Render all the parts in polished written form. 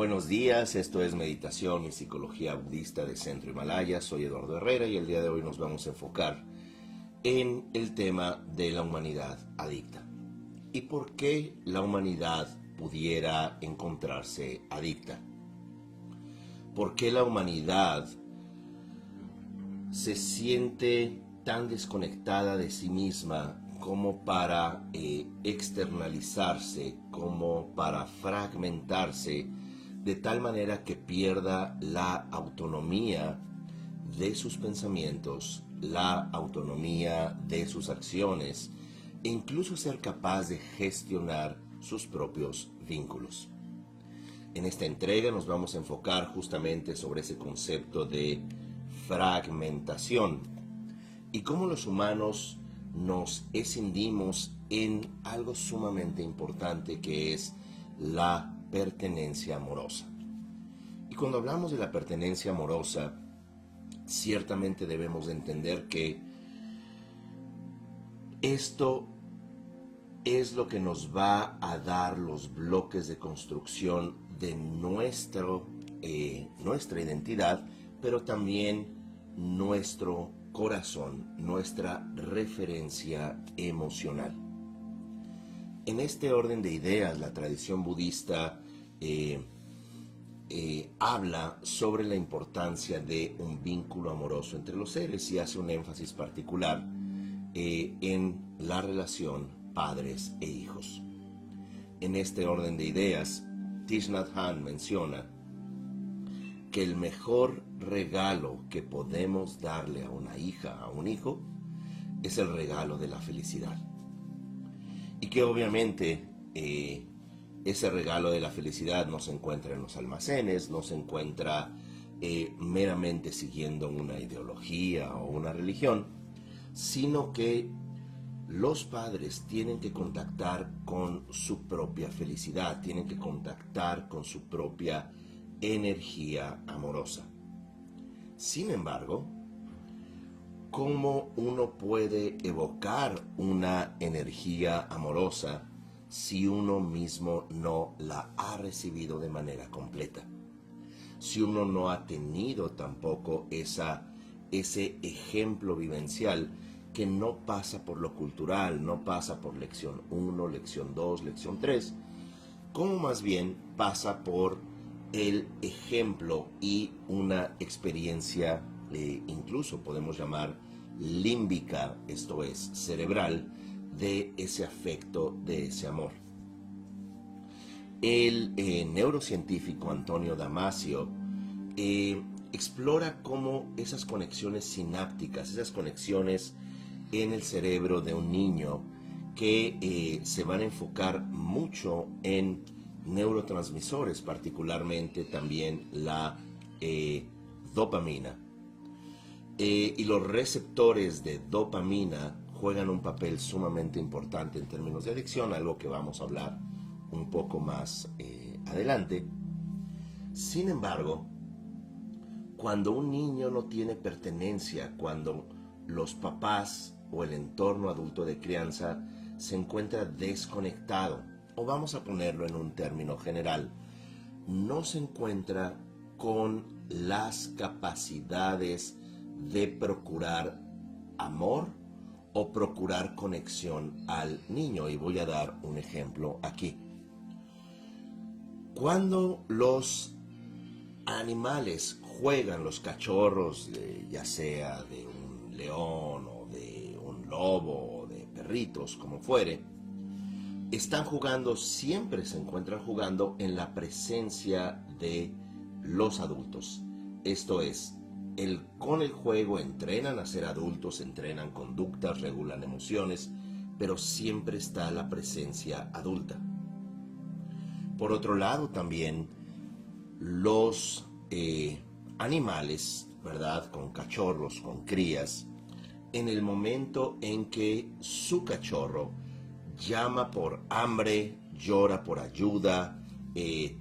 Buenos días, esto es Meditación y Psicología Budista de Centro Himalaya. Soy Eduardo Herrera y el día de hoy nos vamos a enfocar en el tema de la humanidad adicta. ¿Y por qué la humanidad pudiera encontrarse adicta? ¿Por qué la humanidad se siente tan desconectada de sí misma como para externalizarse, como para fragmentarse, de tal manera que pierda la autonomía de sus pensamientos, la autonomía de sus acciones e incluso ser capaz de gestionar sus propios vínculos? En esta entrega nos vamos a enfocar justamente sobre ese concepto de fragmentación y cómo los humanos nos escindimos en algo sumamente importante, que es la pertenencia amorosa. Y cuando hablamos de la pertenencia amorosa, ciertamente debemos de entender que esto es lo que nos va a dar los bloques de construcción de nuestra identidad, pero también nuestro corazón, nuestra referencia emocional. En este orden de ideas, la tradición budista habla sobre la importancia de un vínculo amoroso entre los seres y hace un énfasis particular en la relación padres e hijos. En este orden de ideas, Thich Nhat Hanh menciona que el mejor regalo que podemos darle a una hija, a un hijo, es el regalo de la felicidad. Y que obviamente ese regalo de la felicidad no se encuentra en los almacenes, no se encuentra meramente siguiendo una ideología o una religión, sino que los padres tienen que contactar con su propia felicidad, tienen que contactar con su propia energía amorosa. Sin embargo, ¿cómo uno puede evocar una energía amorosa si uno mismo no la ha recibido de manera completa? Si uno no ha tenido tampoco ese ejemplo vivencial que no pasa por lo cultural, no pasa por lección 1, lección 2, lección 3, como más bien pasa por el ejemplo y una experiencia, incluso podemos llamar límbica, esto es, cerebral, de ese afecto, de ese amor. El neurocientífico Antonio Damasio explora cómo esas conexiones sinápticas, esas conexiones en el cerebro de un niño que se van a enfocar mucho en neurotransmisores, particularmente también la dopamina. Y los receptores de dopamina juegan un papel sumamente importante en términos de adicción, algo que vamos a hablar un poco más adelante. Sin embargo, cuando un niño no tiene pertenencia, cuando los papás o el entorno adulto de crianza se encuentra desconectado, o vamos a ponerlo en un término general, no se encuentra con las capacidades de procurar amor o procurar conexión al niño. Y voy a dar un ejemplo aquí. Cuando los animales juegan, los cachorros, ya sea de un león o de un lobo o de perritos, como fuere, están jugando, siempre se encuentran jugando en la presencia de los adultos. Esto es, con el juego entrenan a ser adultos, entrenan conductas, regulan emociones, pero siempre está la presencia adulta. Por otro lado, también los animales, ¿verdad?, con cachorros, con crías, en el momento en que su cachorro llama por hambre, llora por ayuda,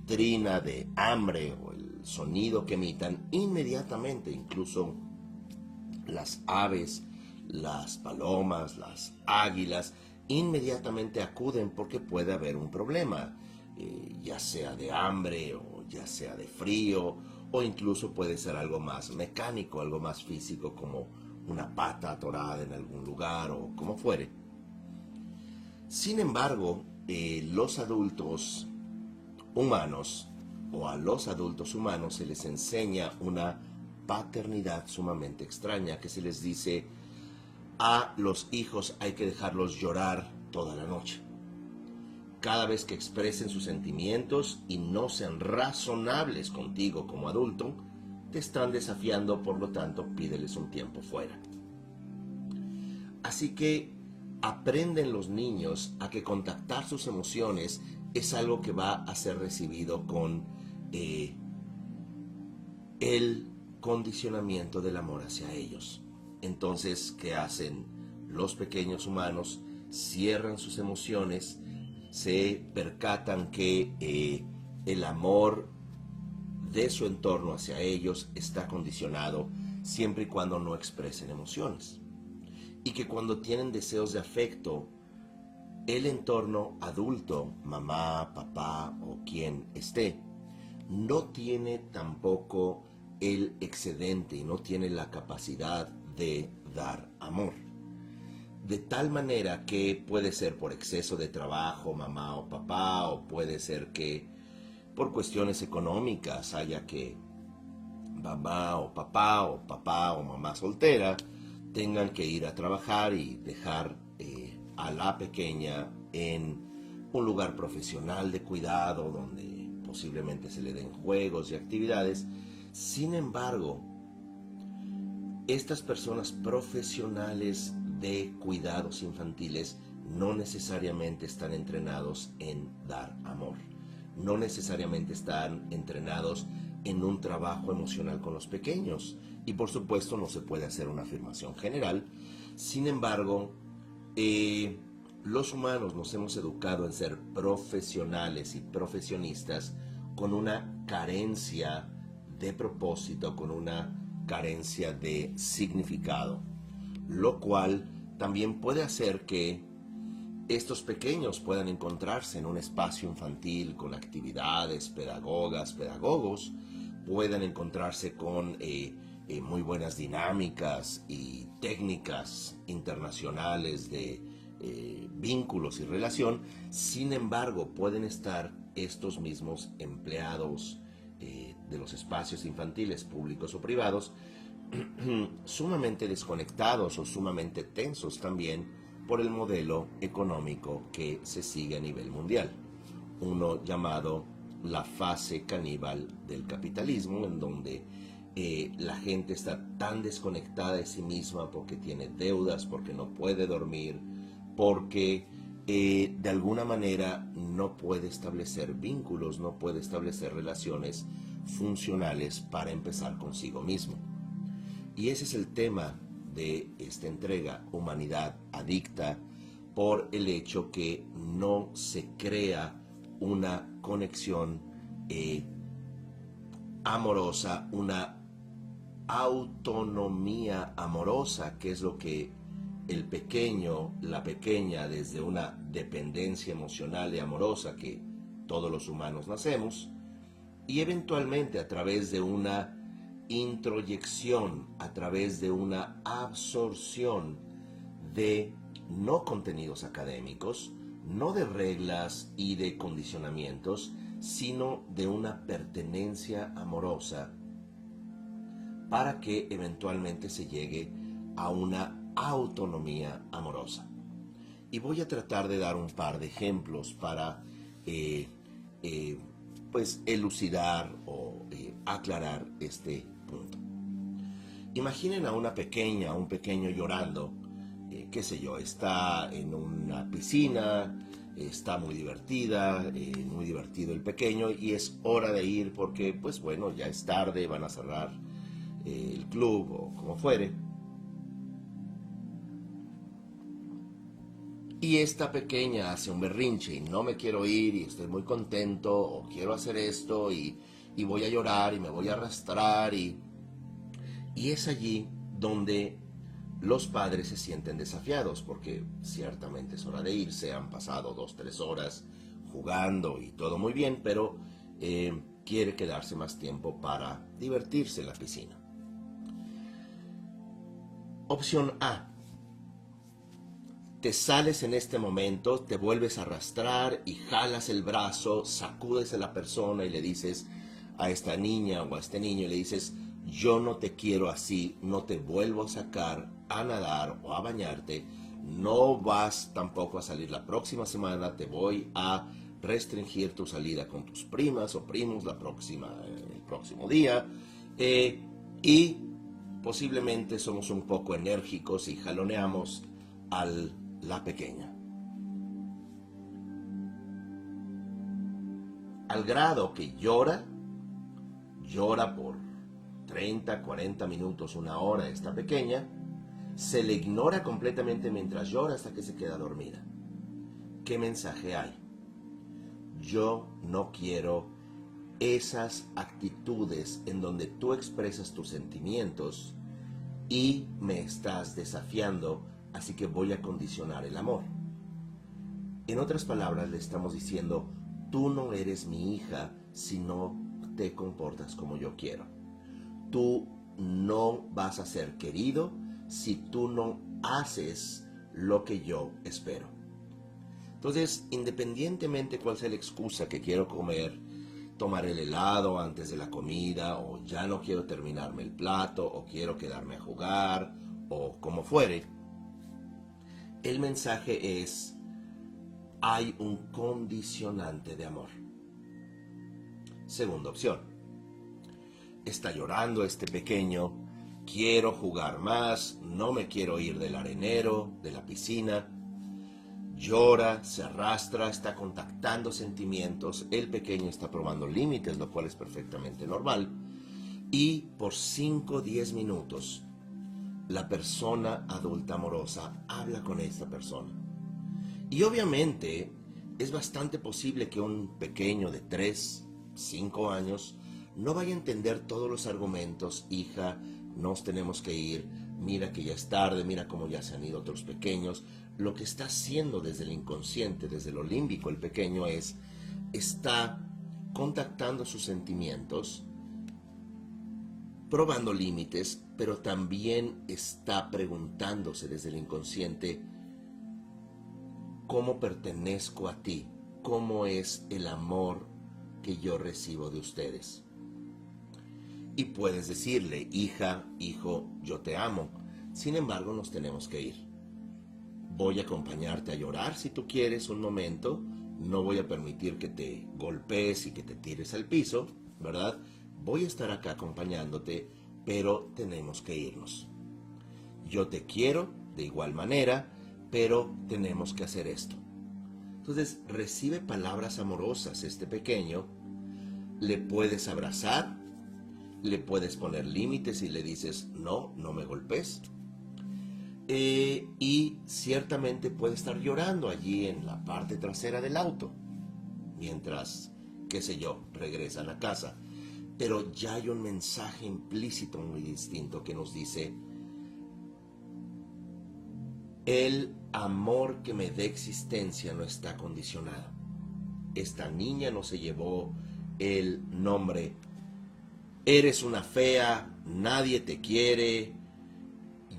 trina de hambre o el sonido que emitan, inmediatamente incluso las aves, las palomas, las águilas, inmediatamente acuden porque puede haber un problema, ya sea de hambre o ya sea de frío o incluso puede ser algo más mecánico, algo más físico como una pata atorada en algún lugar o como fuere. Sin embargo, los adultos humanos o a los adultos humanos se les enseña una paternidad sumamente extraña, que se les dice: a los hijos hay que dejarlos llorar toda la noche. Cada vez que expresen sus sentimientos y no sean razonables contigo como adulto, te están desafiando, por lo tanto, pídeles un tiempo fuera. Así que aprenden los niños a que contactar sus emociones es algo que va a ser recibido con el condicionamiento del amor hacia ellos. Entonces, ¿qué hacen los pequeños humanos? Cierran sus emociones, se percatan que el amor de su entorno hacia ellos está condicionado siempre y cuando no expresen emociones. Y que cuando tienen deseos de afecto, el entorno adulto, mamá, papá o quien esté, no tiene tampoco el excedente y no tiene la capacidad de dar amor. De tal manera que puede ser por exceso de trabajo, mamá o papá, o puede ser que por cuestiones económicas haya que mamá o papá o mamá soltera tengan que ir a trabajar y dejar a la pequeña en un lugar profesional de cuidado donde posiblemente se le den juegos y actividades. Sin embargo, estas personas profesionales de cuidados infantiles no necesariamente están entrenados en dar amor, no necesariamente están entrenados en un trabajo emocional con los pequeños, y por supuesto no se puede hacer una afirmación general. Sin embargo, los humanos nos hemos educado en ser profesionales y profesionistas con una carencia de propósito, con una carencia de significado, lo cual también puede hacer que estos pequeños puedan encontrarse en un espacio infantil con actividades, pedagogas, pedagogos, puedan encontrarse con muy buenas dinámicas y técnicas internacionales de vínculos y relación. Sin embargo, pueden estar estos mismos empleados de los espacios infantiles, públicos o privados, sumamente desconectados o sumamente tensos también por el modelo económico que se sigue a nivel mundial, uno llamado la fase caníbal del capitalismo, en donde la gente está tan desconectada de sí misma porque tiene deudas, porque no puede dormir, porque de alguna manera no puede establecer vínculos, no puede establecer relaciones funcionales para empezar consigo mismo. Y ese es el tema de esta entrega, Humanidad Adicta, por el hecho que no se crea una conexión amorosa, una autonomía amorosa, que es lo que el pequeño, la pequeña, desde una dependencia emocional y amorosa que todos los humanos nacemos, y eventualmente a través de una introyección, a través de una absorción de no contenidos académicos, no de reglas y de condicionamientos, sino de una pertenencia amorosa, para que eventualmente se llegue a una autonomía amorosa. Y voy a tratar de dar un par de ejemplos para pues elucidar o aclarar este punto. Imaginen a una pequeña, a un pequeño llorando, qué sé yo, está en una piscina, está muy divertida, muy divertido el pequeño, y es hora de ir porque, pues bueno, ya es tarde, van a cerrar el club o como fuere. Y esta pequeña hace un berrinche y no me quiero ir y estoy muy contento o quiero hacer esto y voy a llorar y me voy a arrastrar y es allí donde los padres se sienten desafiados porque ciertamente es hora de irse, han pasado 2-3 horas jugando y todo muy bien, pero quiere quedarse más tiempo para divertirse en la piscina. Opción A. Te sales en este momento, te vuelves a arrastrar y jalas el brazo, sacudes a la persona y le dices a esta niña o a este niño, y le dices: yo no te quiero así, no te vuelvo a sacar a nadar o a bañarte, no vas tampoco a salir la próxima semana, te voy a restringir tu salida con tus primas o primos el próximo día, y posiblemente somos un poco enérgicos y jaloneamos a la pequeña. Al grado que llora por 30, 40 minutos, una hora esta pequeña, se le ignora completamente mientras llora hasta que se queda dormida. ¿Qué mensaje hay? Yo no quiero esas actitudes en donde tú expresas tus sentimientos y me estás desafiando, así que voy a condicionar el amor. En otras palabras, le estamos diciendo: tú no eres mi hija si no te comportas como yo quiero. Tú no vas a ser querido si tú no haces lo que yo espero. Entonces, independientemente cuál sea la excusa, que quiero tomar el helado antes de la comida, o ya no quiero terminarme el plato, o quiero quedarme a jugar, o como fuere, el mensaje es: hay un condicionante de amor. Segunda opción. Está llorando este pequeño, quiero jugar más, no me quiero ir del arenero, de la piscina. Llora, se arrastra, está contactando sentimientos, el pequeño está probando límites, lo cual es perfectamente normal. Y por 5 o 10 minutos, la persona adulta amorosa habla con esta persona. Y obviamente es bastante posible que un pequeño de 3, 5 años no vaya a entender todos los argumentos: hija, nos tenemos que ir, mira que ya es tarde, mira cómo ya se han ido otros pequeños. Lo que está haciendo desde el inconsciente, desde lo límbico, el pequeño está contactando sus sentimientos, probando límites, pero también está preguntándose desde el inconsciente: ¿cómo pertenezco a ti? ¿Cómo es el amor que yo recibo de ustedes? Y puedes decirle: hija, hijo, yo te amo, sin embargo nos tenemos que ir. Voy a acompañarte a llorar si tú quieres un momento, no voy a permitir que te golpees y que te tires al piso, ¿verdad? Voy a estar acá acompañándote, pero tenemos que irnos. Yo te quiero de igual manera, pero tenemos que hacer esto. Entonces recibe palabras amorosas este pequeño, le puedes abrazar, le puedes poner límites y le dices: no, no me golpes. Y ciertamente puede estar llorando allí en la parte trasera del auto, mientras, qué sé yo, regresa a la casa. Pero ya hay un mensaje implícito muy distinto que nos dice: el amor que me dé existencia no está condicionado. Esta niña no se llevó el nombre: eres una fea, nadie te quiere,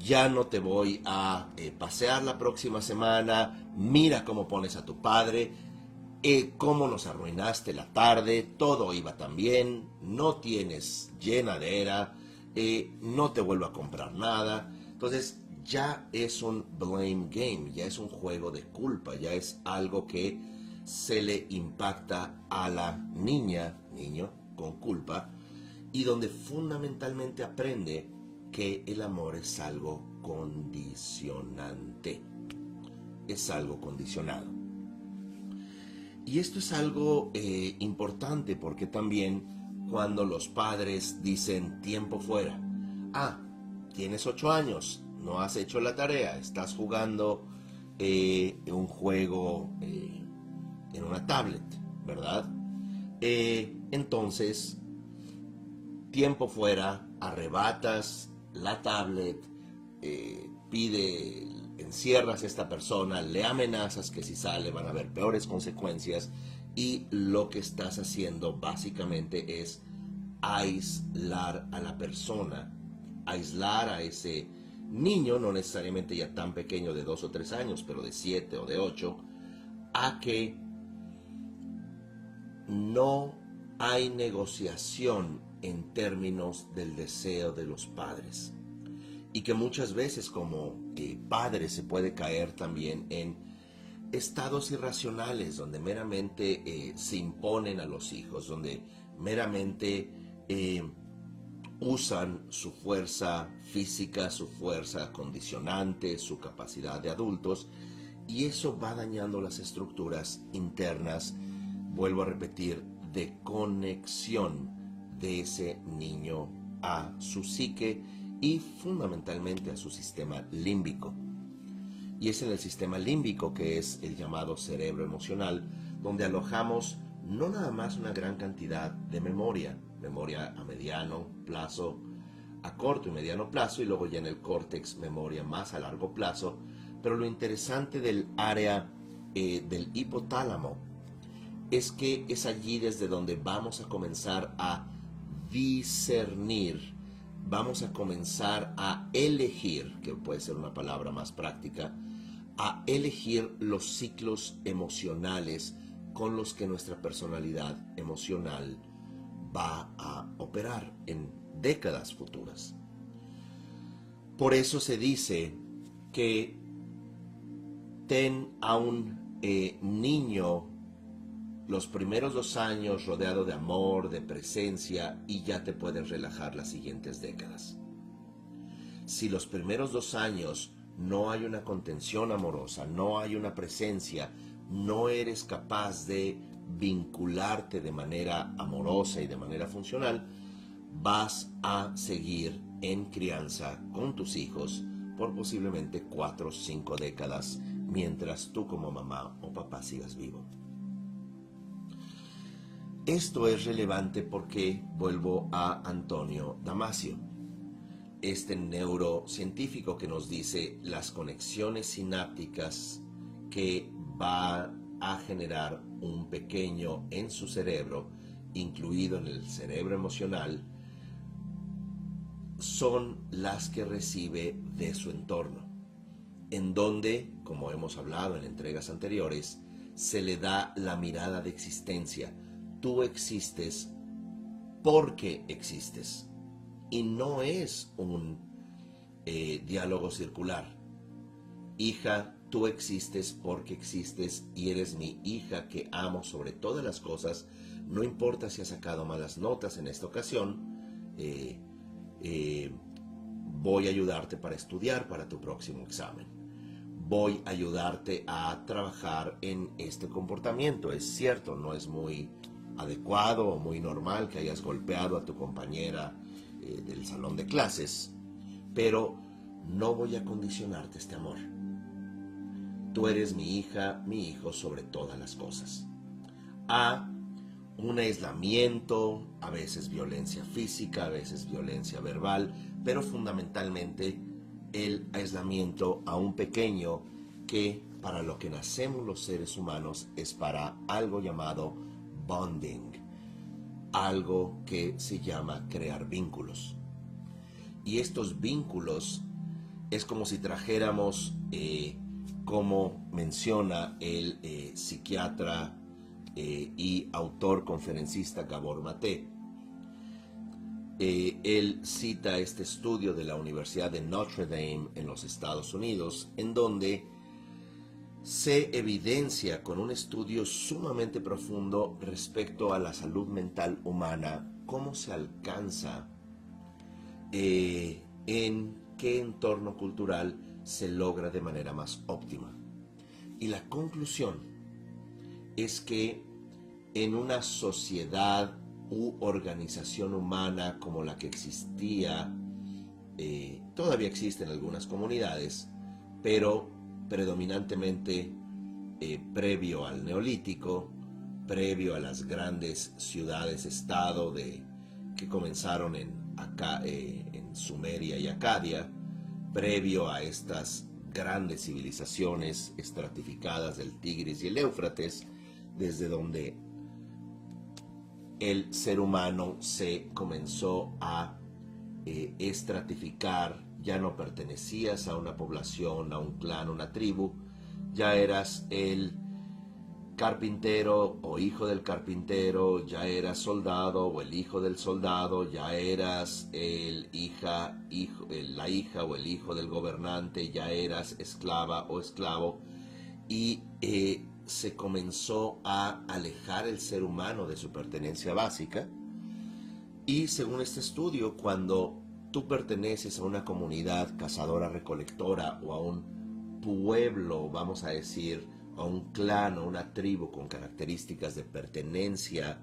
ya no te voy a pasear la próxima semana, mira cómo pones a tu padre, cómo nos arruinaste la tarde, todo iba tan bien, no tienes llenadera, no te vuelvo a comprar nada. Entonces ya es un blame game, ya es un juego de culpa, ya es algo que se le impacta a la niño, con culpa, y donde fundamentalmente aprende que el amor es algo condicionante, es algo condicionado. Y esto es algo importante, porque también cuando los padres dicen tiempo fuera, tienes 8 años, no has hecho la tarea, estás jugando un juego en una tablet, ¿verdad? Entonces, tiempo fuera, arrebatas la tablet, encierras a esta persona, le amenazas que si sale van a haber peores consecuencias, y lo que estás haciendo básicamente es aislar a la persona, aislar a ese niño, no necesariamente ya tan pequeño de 2 o 3 años, pero de 7 o de 8, a que no hay negociación en términos del deseo de los padres. Y que muchas veces como padre se puede caer también en estados irracionales donde meramente se imponen a los hijos, donde meramente usan su fuerza física, su fuerza condicionante, su capacidad de adultos, y eso va dañando las estructuras internas, vuelvo a repetir, de conexión de ese niño a su psique y fundamentalmente a su sistema límbico. Y es en el sistema límbico, que es el llamado cerebro emocional, donde alojamos no nada más una gran cantidad de memoria a mediano plazo, a corto y mediano plazo, y luego ya en el córtex memoria más a largo plazo. Pero lo interesante del área del hipotálamo es que es allí desde donde vamos a comenzar a discernir, vamos a comenzar a elegir, que puede ser una palabra más práctica, a elegir los ciclos emocionales con los que nuestra personalidad emocional va a operar en décadas futuras. Por eso se dice que ten a un niño los primeros 2 años rodeado de amor, de presencia, y ya te puedes relajar las siguientes décadas. Si los primeros 2 años no hay una contención amorosa, no hay una presencia, no eres capaz de vincularte de manera amorosa y de manera funcional, vas a seguir en crianza con tus hijos por posiblemente 4 o 5 décadas mientras tú como mamá o papá sigas vivo. Esto es relevante porque vuelvo a Antonio Damasio, este neurocientífico que nos dice las conexiones sinápticas que va a generar un pequeño en su cerebro, incluido en el cerebro emocional, son las que recibe de su entorno, en donde, como hemos hablado en entregas anteriores, se le da la mirada de existencia. Tú existes porque existes, y no es un diálogo circular. Hija, tú existes porque existes y eres mi hija que amo sobre todas las cosas. No importa si has sacado malas notas en esta ocasión, voy a ayudarte para estudiar para tu próximo examen. Voy a ayudarte a trabajar en este comportamiento. Es cierto, no es muy adecuado o muy normal que hayas golpeado a tu compañera del salón de clases, pero no voy a condicionarte este amor. Tú eres mi hija, mi hijo sobre todas las cosas. A un aislamiento, a veces violencia física, a veces violencia verbal, pero fundamentalmente el aislamiento a un pequeño que para lo que nacemos los seres humanos es para algo llamado bonding, algo que se llama crear vínculos. Y estos vínculos es como si trajéramos, como menciona el psiquiatra y autor conferencista Gabor Maté. Él cita este estudio de la Universidad de Notre Dame en los Estados Unidos, en donde se evidencia con un estudio sumamente profundo respecto a la salud mental humana, cómo se alcanza, en qué entorno cultural se logra de manera más óptima. Y la conclusión es que en una sociedad u organización humana como la que existía, todavía existe en algunas comunidades, pero predominantemente previo al Neolítico, previo a las grandes ciudades-estado que comenzaron en Sumeria y Acadia, previo a estas grandes civilizaciones estratificadas del Tigris y el Éufrates, desde donde el ser humano se comenzó a estratificar. Ya no pertenecías a una población, a un clan, a una tribu, ya eras el carpintero o hijo del carpintero, ya eras soldado o el hijo del soldado, ya eras la hija o el hijo del gobernante, ya eras esclava o esclavo, y se comenzó a alejar el ser humano de su pertenencia básica. Y según este estudio, cuando tú perteneces a una comunidad cazadora-recolectora o a un pueblo, vamos a decir, a un clan o una tribu con características de pertenencia,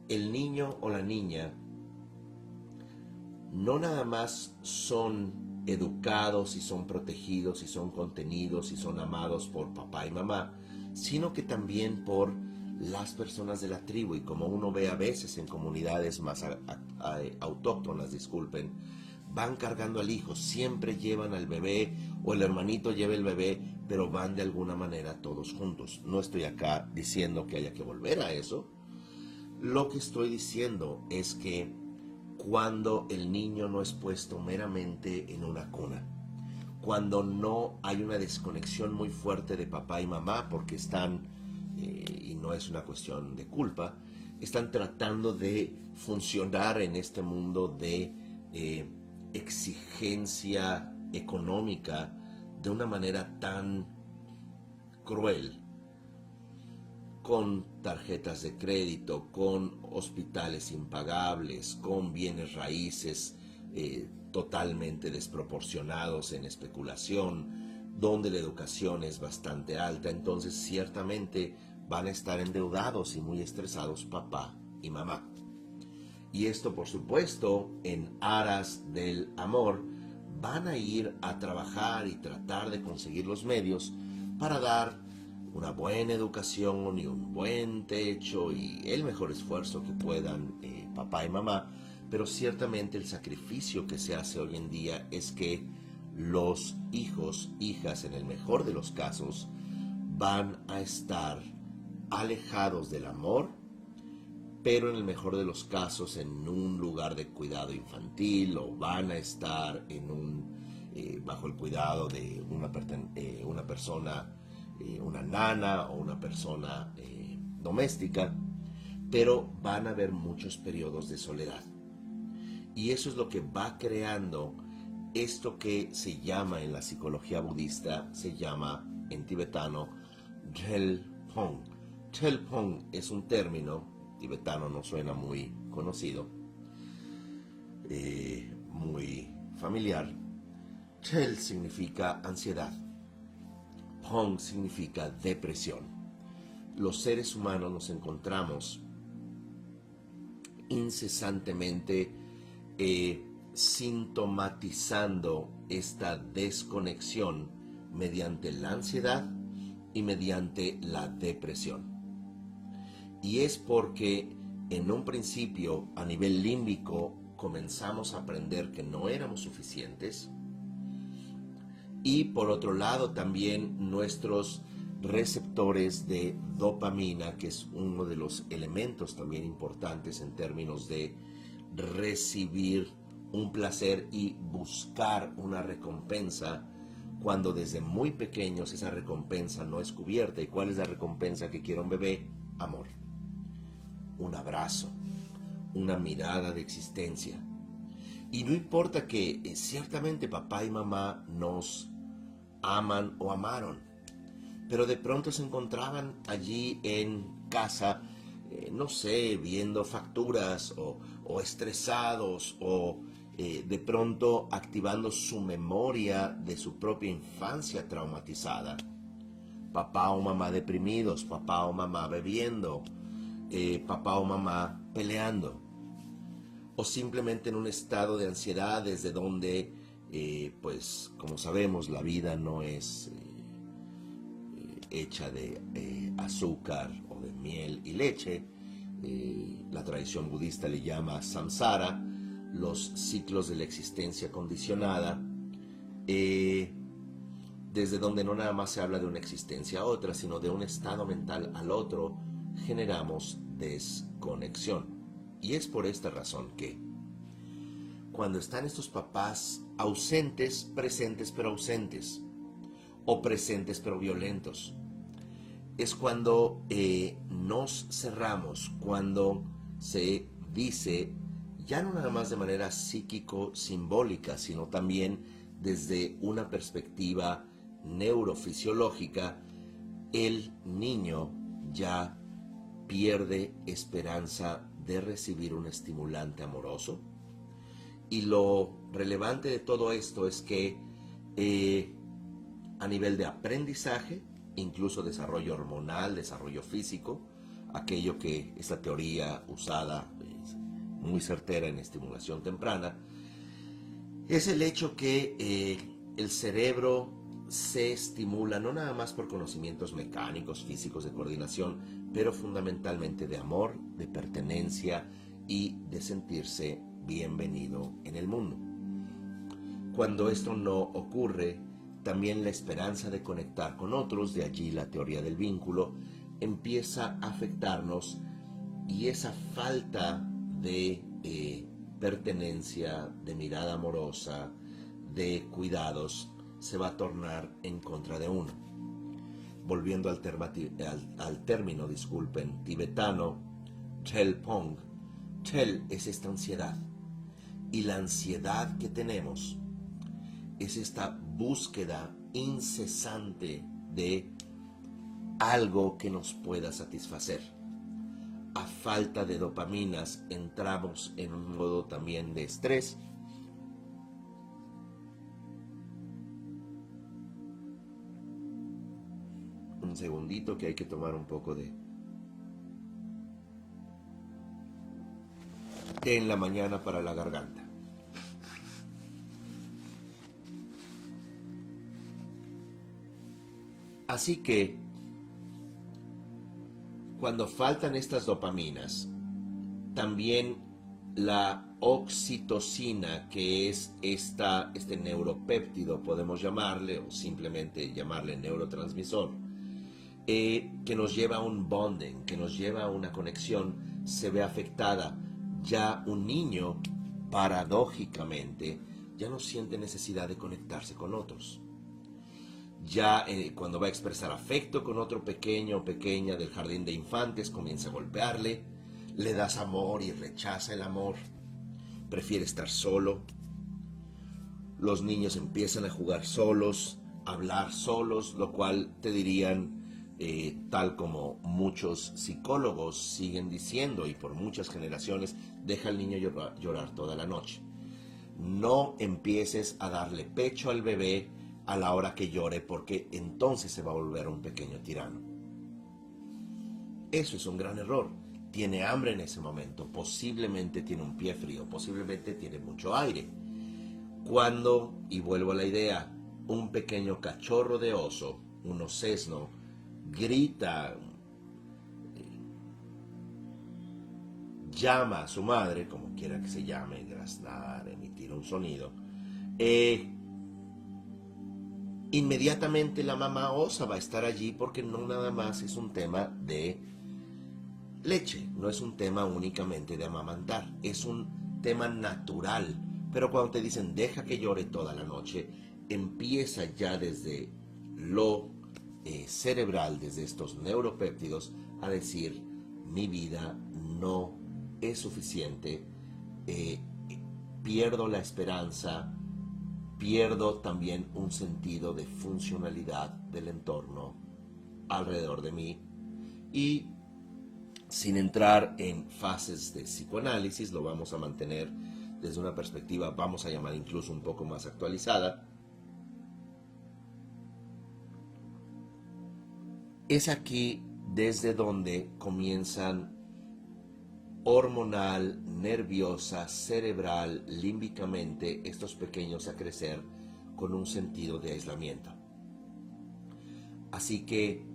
el niño o la niña no nada más son educados y son protegidos y son contenidos y son amados por papá y mamá, sino que también por las personas de la tribu. Y como uno ve a veces en comunidades más autóctonas, disculpen, van cargando al hijo, siempre llevan al bebé o el hermanito lleva el bebé, pero van de alguna manera todos juntos. No estoy acá diciendo que haya que volver a eso. Lo que estoy diciendo es que cuando el niño no es puesto meramente en una cuna, cuando no hay una desconexión muy fuerte de papá y mamá porque están, y no es una cuestión de culpa, están tratando de funcionar en este mundo de exigencia económica de una manera tan cruel, con tarjetas de crédito, con hospitales impagables, con bienes raíces totalmente desproporcionados en especulación, donde la educación es bastante alta. Entonces ciertamente van a estar endeudados y muy estresados papá y mamá. Y esto, por supuesto, en aras del amor, van a ir a trabajar y tratar de conseguir los medios para dar una buena educación y un buen techo y el mejor esfuerzo que puedan papá y mamá. Pero ciertamente el sacrificio que se hace hoy en día es que los hijos, hijas, en el mejor de los casos, van a estar alejados del amor, pero en el mejor de los casos en un lugar de cuidado infantil, o van a estar bajo el cuidado de una persona, una nana o una persona doméstica, pero van a haber muchos periodos de soledad. Y eso es lo que va creando esto que se llama en la psicología budista, se llama en tibetano Drelphong. Drelphong es un término tibetano, no suena muy conocido, muy familiar. Drel significa ansiedad, Phong significa depresión. Los seres humanos nos encontramos incesantemente sintomatizando esta desconexión mediante la ansiedad y mediante la depresión. Y es porque en un principio a nivel límbico comenzamos a aprender que no éramos suficientes, y por otro lado también nuestros receptores de dopamina, que es uno de los elementos también importantes en términos de recibir un placer y buscar una recompensa, cuando desde muy pequeños esa recompensa no es cubierta. ¿Y cuál es la recompensa que quiere un bebé? Amor, un abrazo, una mirada de existencia. Y no importa que ciertamente papá y mamá nos aman o amaron, pero de pronto se encontraban allí en casa, no sé, viendo facturas o estresados, o de pronto activando su memoria de su propia infancia traumatizada. Papá o mamá deprimidos, papá o mamá bebiendo, papá o mamá peleando, o simplemente en un estado de ansiedad desde donde, pues como sabemos, la vida no es hecha de azúcar o de miel y leche. La tradición budista le llama samsara, los ciclos de la existencia condicionada. desde donde no nada más se habla de una existencia a otra, sino de un estado mental al otro, generamos desconexión. Y es por esta razón que cuando están estos papás ausentes, presentes pero ausentes, o presentes pero violentos, es cuando nos cerramos, cuando se dice, ya no nada más de manera psíquico-simbólica, sino también desde una perspectiva neurofisiológica, el niño ya pierde esperanza de recibir un estimulante amoroso. Y lo relevante de todo esto es que a nivel de aprendizaje, incluso desarrollo hormonal, desarrollo físico, aquello que es la teoría usada, muy certera en estimulación temprana, es el hecho que el cerebro se estimula no nada más por conocimientos mecánicos, físicos, de coordinación, pero fundamentalmente de amor, de pertenencia y de sentirse bienvenido en el mundo. Cuando esto no ocurre, también la esperanza de conectar con otros, de allí la teoría del vínculo, empieza a afectarnos, y esa falta de pertenencia, de mirada amorosa, de cuidados, se va a tornar en contra de uno. Volviendo al término, tibetano, Thelpong, Tel es esta ansiedad, y la ansiedad que tenemos es esta búsqueda incesante de algo que nos pueda satisfacer. A falta de dopaminas entramos en un modo también de estrés. Un segundito que hay que tomar un poco de té en la mañana para la garganta. Así que cuando faltan estas dopaminas, también la oxitocina, que es este neuropéptido, podemos llamarle, o simplemente llamarle neurotransmisor, que nos lleva a un bonding, que nos lleva a una conexión, se ve afectada. Ya un niño, paradójicamente, ya no siente necesidad de conectarse con otros. Ya cuando va a expresar afecto con otro pequeño o pequeña del jardín de infantes, comienza a golpearle, le das amor y rechaza el amor, prefiere estar solo. Los niños empiezan a jugar solos, a hablar solos, lo cual te dirían, tal como muchos psicólogos siguen diciendo, y por muchas generaciones, deja al niño llorar toda la noche. No empieces a darle pecho al bebé a la hora que llore, porque entonces se va a volver un pequeño tirano. Eso es un gran error. Tiene hambre en ese momento, posiblemente tiene un pie frío, posiblemente tiene mucho aire. Cuando, y vuelvo a la idea, un pequeño cachorro de oso, un osesno, grita, llama a su madre, como quiera que se llame, graznar, emitir un sonido, inmediatamente la mamá osa va a estar allí, porque no nada más es un tema de leche, no es un tema únicamente de amamantar, es un tema natural. Pero cuando te dicen deja que llore toda la noche, empieza ya desde lo cerebral, desde estos neuropéptidos, a decir, mi vida no es suficiente, pierdo la esperanza, pierdo también un sentido de funcionalidad del entorno alrededor de mí. Y sin entrar en fases de psicoanálisis, lo vamos a mantener desde una perspectiva, vamos a llamar incluso un poco más actualizada. Es aquí desde donde comienzan hormonal, nerviosa, cerebral, límbicamente, estos pequeños a crecer con un sentido de aislamiento. Así que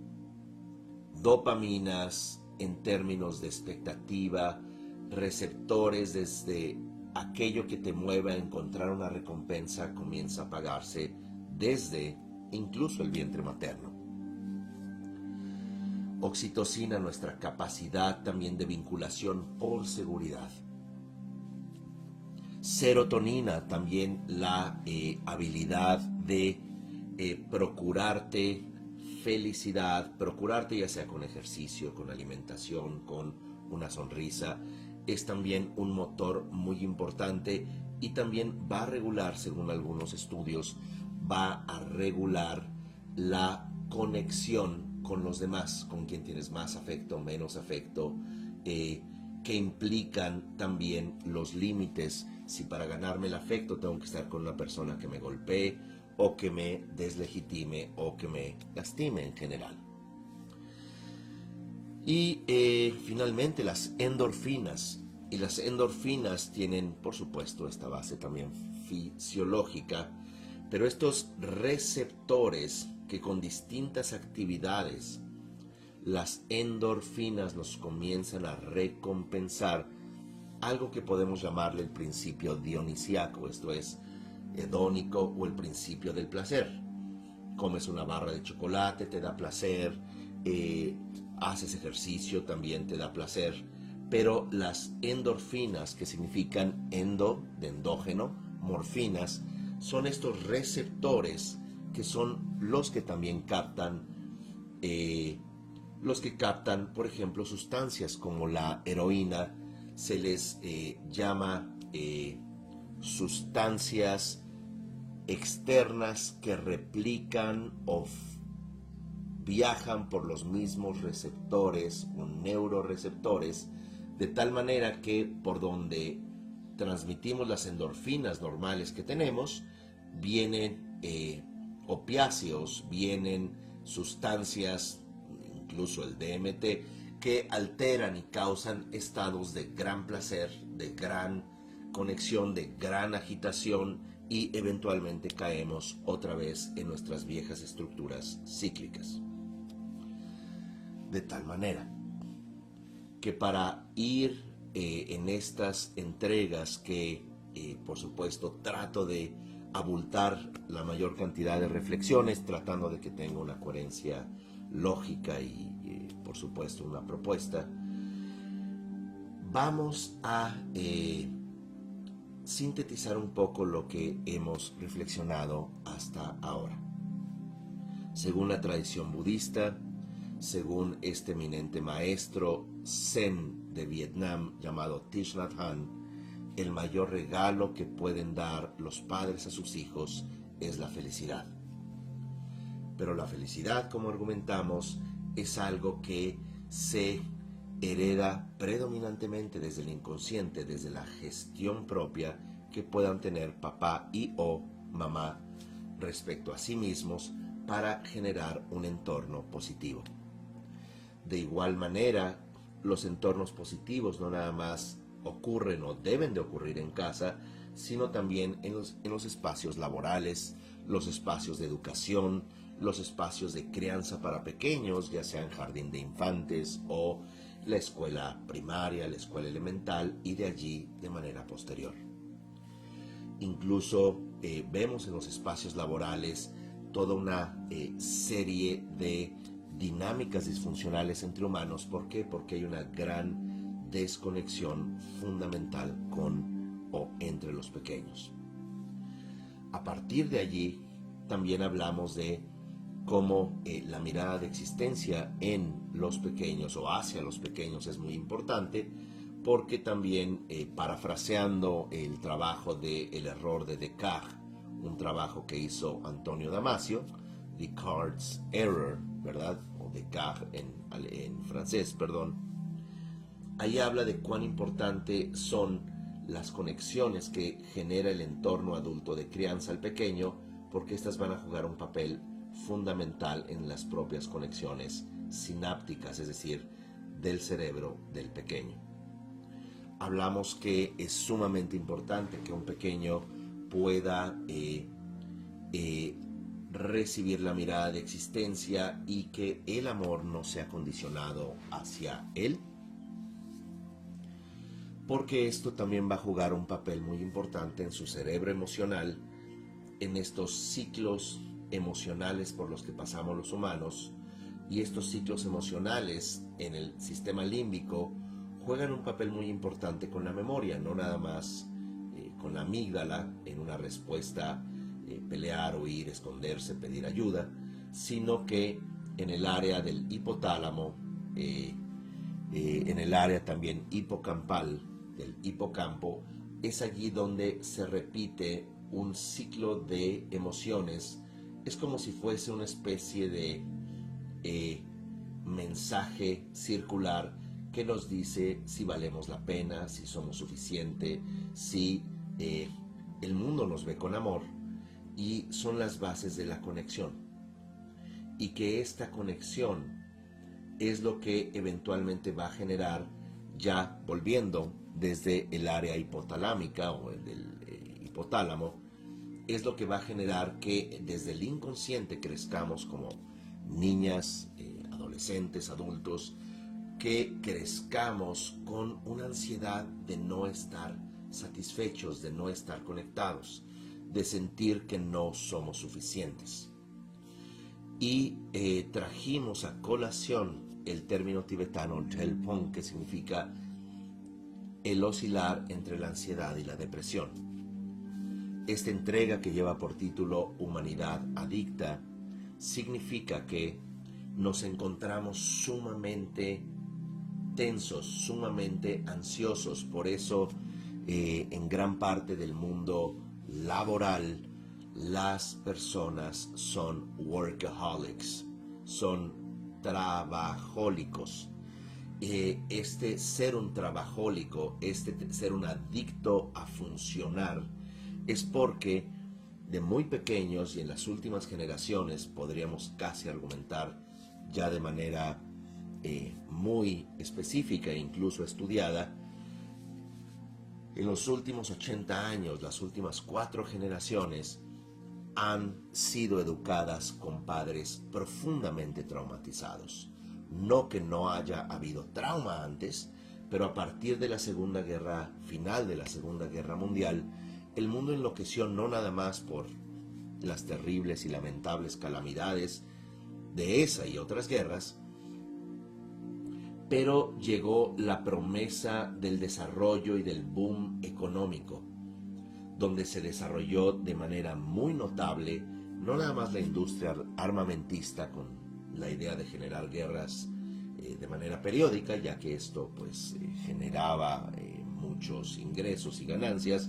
dopaminas en términos de expectativa, receptores desde aquello que te mueve a encontrar una recompensa, comienza a apagarse desde incluso el vientre materno. Oxitocina, nuestra capacidad también de vinculación por seguridad. Serotonina, también la habilidad de procurarte felicidad, procurarte ya sea con ejercicio, con alimentación, con una sonrisa, es también un motor muy importante y también va a regular, según algunos estudios, va a regular la conexión con los demás, con quien tienes más afecto, menos afecto, que implican también los límites. Si para ganarme el afecto tengo que estar con una persona que me golpee o que me deslegitime o que me lastime en general. Y finalmente las endorfinas. Y las endorfinas tienen, por supuesto, esta base también fisiológica, pero estos receptores que con distintas actividades las endorfinas nos comienzan a recompensar algo que podemos llamarle el principio dionisíaco, esto es hedónico o el principio del placer. Comes una barra de chocolate, te da placer, haces ejercicio, también te da placer, pero las endorfinas, que significan endo, de endógeno, morfinas, son estos receptores que son los que también captan, por ejemplo, sustancias como la heroína. Se les llama sustancias externas que replican o viajan por los mismos receptores o neuroreceptores, de tal manera que por donde transmitimos las endorfinas normales que tenemos, vienen opiáceos, vienen sustancias, incluso el DMT, que alteran y causan estados de gran placer, de gran conexión, de gran agitación, y eventualmente caemos otra vez en nuestras viejas estructuras cíclicas. De tal manera que para ir en estas entregas que por supuesto trato de abultar la mayor cantidad de reflexiones, tratando de que tenga una coherencia lógica y por supuesto una propuesta, vamos a sintetizar un poco lo que hemos reflexionado hasta ahora. Según la tradición budista, según este eminente maestro Zen de Vietnam llamado Thich Nhat Hanh, el mayor regalo que pueden dar los padres a sus hijos es la felicidad. Pero la felicidad, como argumentamos, es algo que se hereda predominantemente desde el inconsciente, desde la gestión propia que puedan tener papá y o mamá respecto a sí mismos para generar un entorno positivo. De igual manera, los entornos positivos no nada más ocurren o deben de ocurrir en casa, sino también en los espacios laborales, los espacios de educación, los espacios de crianza para pequeños, ya sea en jardín de infantes o la escuela primaria, la escuela elemental, y de allí de manera posterior. Incluso vemos en los espacios laborales toda una serie de dinámicas disfuncionales entre humanos. ¿Por qué? Porque hay una gran desconexión fundamental con o entre los pequeños. A partir de allí también hablamos de cómo la mirada de existencia en los pequeños o hacia los pequeños es muy importante, porque también parafraseando el trabajo de El error de Descartes, un trabajo que hizo Antonio Damasio, Descartes' Error, ¿verdad? O Descartes en francés, perdón. Ahí habla de cuán importante son las conexiones que genera el entorno adulto de crianza al pequeño, porque estas van a jugar un papel fundamental en las propias conexiones sinápticas, es decir, del cerebro del pequeño. Hablamos que es sumamente importante que un pequeño pueda recibir la mirada de existencia y que el amor no sea condicionado hacia él, porque esto también va a jugar un papel muy importante en su cerebro emocional, en estos ciclos emocionales por los que pasamos los humanos, y estos ciclos emocionales en el sistema límbico juegan un papel muy importante con la memoria, no nada más con la amígdala en una respuesta pelear, huir, esconderse, pedir ayuda, sino que en el área del hipotálamo, en el área también hipocampal, del hipocampo, es allí donde se repite un ciclo de emociones. Es como si fuese una especie de mensaje circular que nos dice si valemos la pena, si somos suficiente, si el mundo nos ve con amor, y son las bases de la conexión, y que esta conexión es lo que eventualmente va a generar, ya volviendo desde el área hipotalámica o el del hipotálamo, es lo que va a generar que desde el inconsciente crezcamos como niñas, adolescentes, adultos, que crezcamos con una ansiedad de no estar satisfechos, de no estar conectados, de sentir que no somos suficientes. Y trajimos a colación el término tibetano Drelpong, que significa el oscilar entre la ansiedad y la depresión. Esta entrega, que lleva por título Humanidad Adicta, significa que nos encontramos sumamente tensos, sumamente ansiosos. Por eso en gran parte del mundo laboral las personas son workaholics, son trabajólicos. Este ser un trabajólico, este ser un adicto a funcionar, es porque de muy pequeños y en las últimas generaciones, podríamos casi argumentar ya de manera muy específica e incluso estudiada, en los últimos 80 años, las últimas 4 generaciones han sido educadas con padres profundamente traumatizados. No que no haya habido trauma antes, pero a partir de la Segunda Guerra, final de la Segunda Guerra Mundial, el mundo enloqueció no nada más por las terribles y lamentables calamidades de esa y otras guerras, pero llegó la promesa del desarrollo y del boom económico, donde se desarrolló de manera muy notable no nada más la industria armamentista, con la idea de generar guerras de manera periódica, ya que esto pues generaba muchos ingresos y ganancias,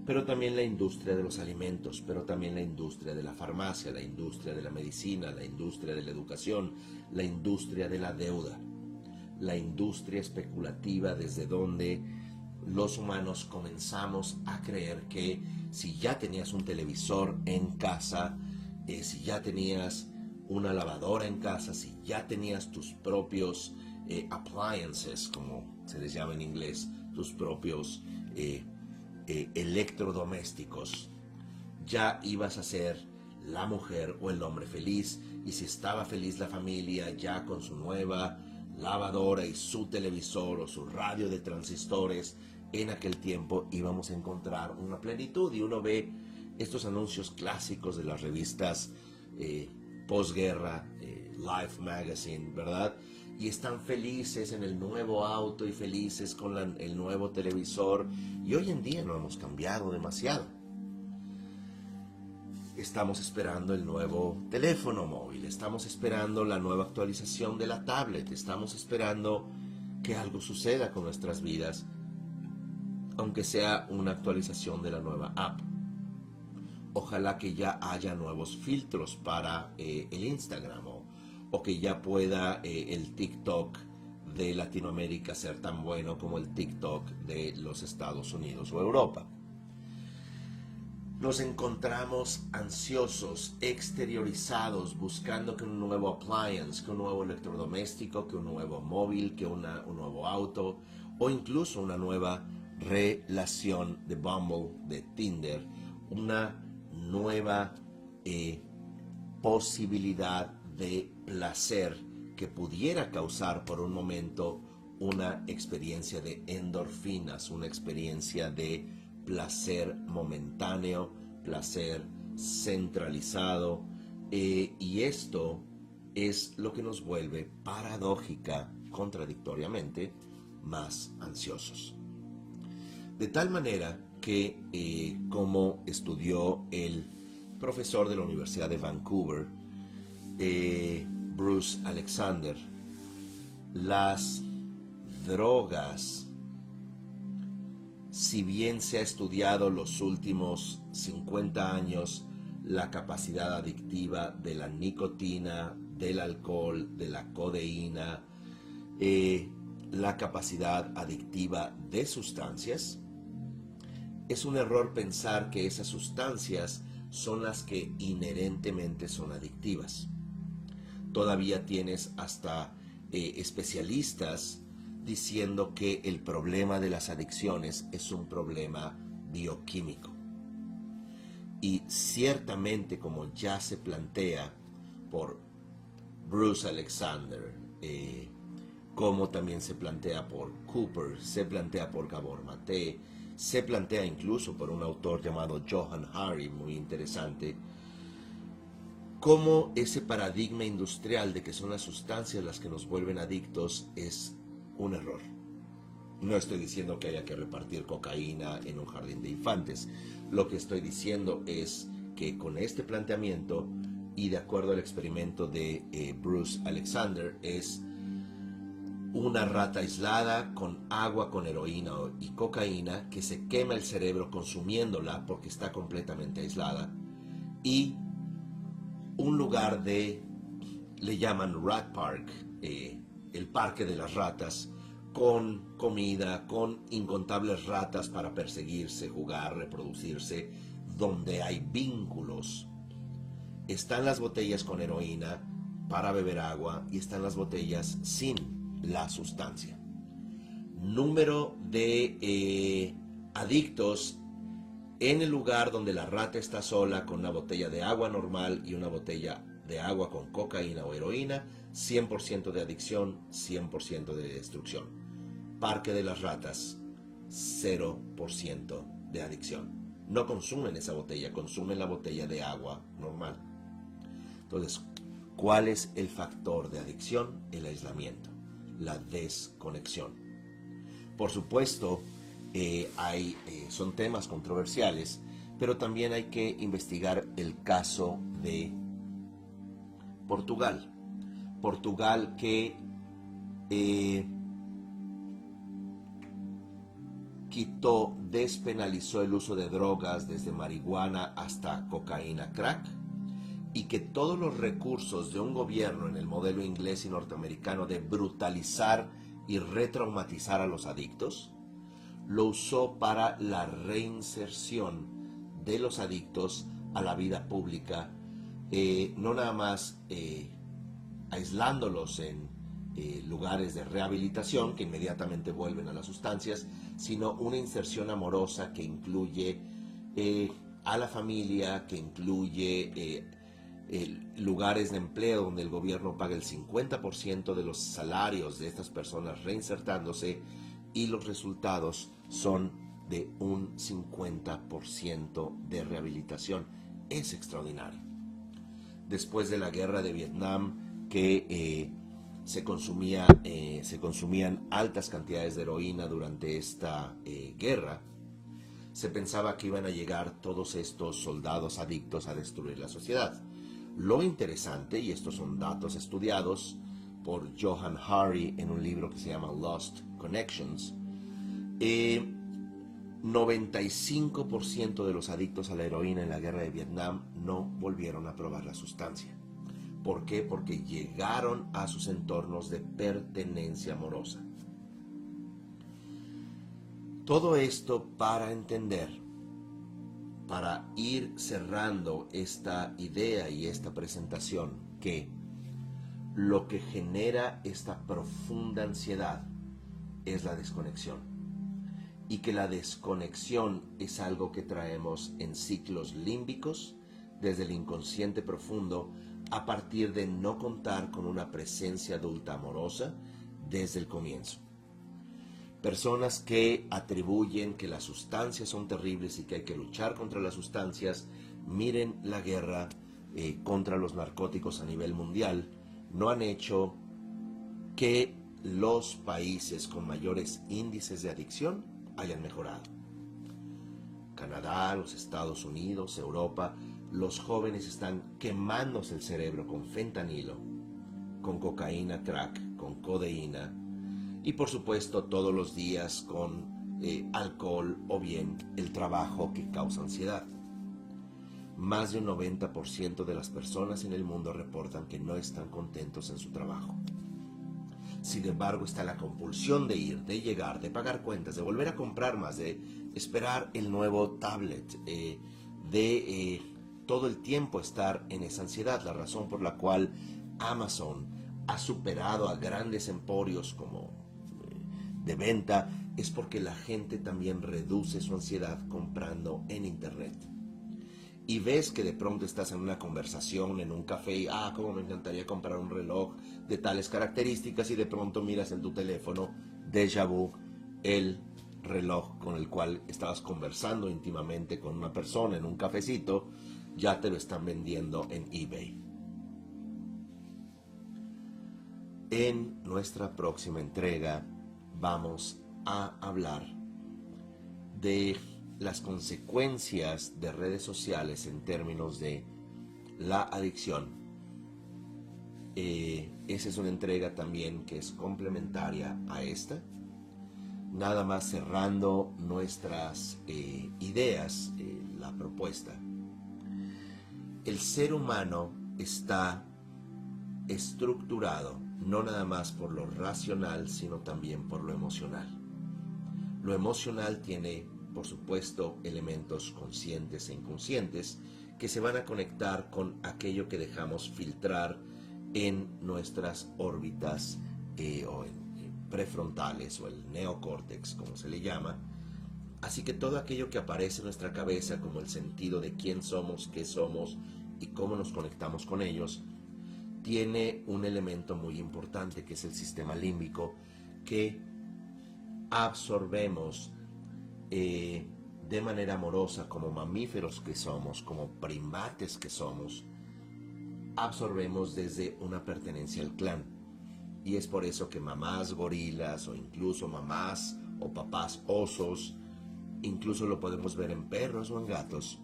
pero también la industria de los alimentos, pero también la industria de la farmacia, la industria de la medicina, la industria de la educación, la industria de la deuda, la industria especulativa, desde donde los humanos comenzamos a creer que si ya tenías un televisor en casa, si ya tenías una lavadora en casa, si ya tenías tus propios appliances, como se les llama en inglés, tus propios electrodomésticos, ya ibas a ser la mujer o el hombre feliz. Y si estaba feliz la familia ya con su nueva lavadora y su televisor o su radio de transistores, en aquel tiempo íbamos a encontrar una plenitud. Y uno ve estos anuncios clásicos de las revistas posguerra, Life Magazine, ¿verdad? Y están felices en el nuevo auto y felices con el nuevo televisor. Y hoy en día no hemos cambiado demasiado. Estamos esperando el nuevo teléfono móvil, estamos esperando la nueva actualización de la tablet, estamos esperando que algo suceda con nuestras vidas, aunque sea una actualización de la nueva app. Ojalá que ya haya nuevos filtros para el Instagram, o que ya pueda el TikTok de Latinoamérica ser tan bueno como el TikTok de los Estados Unidos o Europa. Nos encontramos ansiosos, exteriorizados, buscando que un nuevo appliance, que un nuevo electrodoméstico, que un nuevo móvil, que un nuevo auto, o incluso una nueva relación de Bumble, de Tinder, una nueva posibilidad de placer que pudiera causar por un momento una experiencia de endorfinas, una experiencia de placer momentáneo, placer centralizado, Y esto es lo que nos vuelve paradójica, contradictoriamente, más ansiosos. De tal manera que, como estudió el profesor de la Universidad de Vancouver, Bruce Alexander, las drogas, si bien se ha estudiado los últimos 50 años la capacidad adictiva de la nicotina, del alcohol, de la codeína, la capacidad adictiva de sustancias, es un error pensar que esas sustancias son las que inherentemente son adictivas. Todavía tienes hasta especialistas diciendo que el problema de las adicciones es un problema bioquímico. Y ciertamente, como ya se plantea por Bruce Alexander, como también se plantea por Cooper, se plantea por Gabor Maté, se plantea incluso por un autor llamado Johann Hari, muy interesante, cómo ese paradigma industrial de que son las sustancias las que nos vuelven adictos es un error. No estoy diciendo que haya que repartir cocaína en un jardín de infantes. Lo que estoy diciendo es que con este planteamiento, y de acuerdo al experimento de Bruce Alexander, es una rata aislada con agua, con heroína y cocaína, que se quema el cerebro consumiéndola porque está completamente aislada, y un lugar le llaman Rat Park, el parque de las ratas, con comida, con incontables ratas para perseguirse, jugar, reproducirse, donde hay vínculos. Están las botellas con heroína para beber agua y están las botellas sin la sustancia. Número de adictos en el lugar donde la rata está sola con una botella de agua normal y una botella de agua con cocaína o heroína, 100% de adicción, 100% de destrucción. Parque de las ratas, 0% de adicción. No consumen esa botella, consumen la botella de agua normal. Entonces, ¿cuál es el factor de adicción? El aislamiento, la desconexión. Por supuesto, son temas controversiales, pero también hay que investigar el caso de Portugal. Portugal que despenalizó el uso de drogas desde marihuana hasta cocaína crack, y que todos los recursos de un gobierno en el modelo inglés y norteamericano de brutalizar y retraumatizar a los adictos, lo usó para la reinserción de los adictos a la vida pública, no nada más aislándolos en lugares de rehabilitación que inmediatamente vuelven a las sustancias, sino una inserción amorosa que incluye a la familia, que incluye lugares de empleo donde el gobierno paga el 50% de los salarios de estas personas reinsertándose, y los resultados son de un 50% de rehabilitación. Es extraordinario. Después de la guerra de Vietnam, que se consumían altas cantidades de heroína durante esta guerra, se pensaba que iban a llegar todos estos soldados adictos a destruir la sociedad. Lo interesante, y estos son datos estudiados por Johann Hari en un libro que se llama Lost Connections, 95% de los adictos a la heroína en la guerra de Vietnam no volvieron a probar la sustancia. ¿Por qué? Porque llegaron a sus entornos de pertenencia amorosa. Todo esto para entender, para ir cerrando esta idea y esta presentación, que lo que genera esta profunda ansiedad es la desconexión, y que la desconexión es algo que traemos en ciclos límbicos desde el inconsciente profundo, a partir de no contar con una presencia adulta amorosa desde el comienzo. Personas que atribuyen que las sustancias son terribles y que hay que luchar contra las sustancias, miren la guerra contra los narcóticos a nivel mundial no han hecho que los países con mayores índices de adicción hayan mejorado. Canadá, los Estados Unidos, Europa, los jóvenes están quemándose el cerebro con fentanilo, con cocaína crack, con codeína y por supuesto todos los días con alcohol o bien el trabajo que causa ansiedad. Más de un 90% de las personas en el mundo reportan que no están contentos en su trabajo. Sin embargo, está la compulsión de ir, de llegar, de pagar cuentas, de volver a comprar más, de esperar el nuevo tablet, de todo el tiempo estar en esa ansiedad. La razón por la cual Amazon ha superado a grandes emporios como de venta es porque la gente también reduce su ansiedad comprando en internet. Y ves que de pronto estás en una conversación, en un café, y cómo me encantaría comprar un reloj de tales características, y de pronto miras en tu teléfono, déjà vu, el reloj con el cual estabas conversando íntimamente con una persona en un cafecito, ya te lo están vendiendo en eBay. En nuestra próxima entrega vamos a hablar de las consecuencias de redes sociales en términos de la adicción. Esa es una entrega también que es complementaria a esta. Nada más cerrando nuestras ideas, la propuesta. El ser humano está estructurado no nada más por lo racional, sino también por lo emocional. Lo emocional tiene, por supuesto, elementos conscientes e inconscientes que se van a conectar con aquello que dejamos filtrar en nuestras órbitas o en prefrontales o el neocórtex, como se le llama. Así que todo aquello que aparece en nuestra cabeza, como el sentido de quién somos, qué somos y cómo nos conectamos con ellos, tiene un elemento muy importante que es el sistema límbico, que absorbemos de manera amorosa como mamíferos que somos, como primates que somos, absorbemos desde una pertenencia al clan. Y es por eso que mamás gorilas o incluso mamás o papás osos, incluso lo podemos ver en perros o en gatos,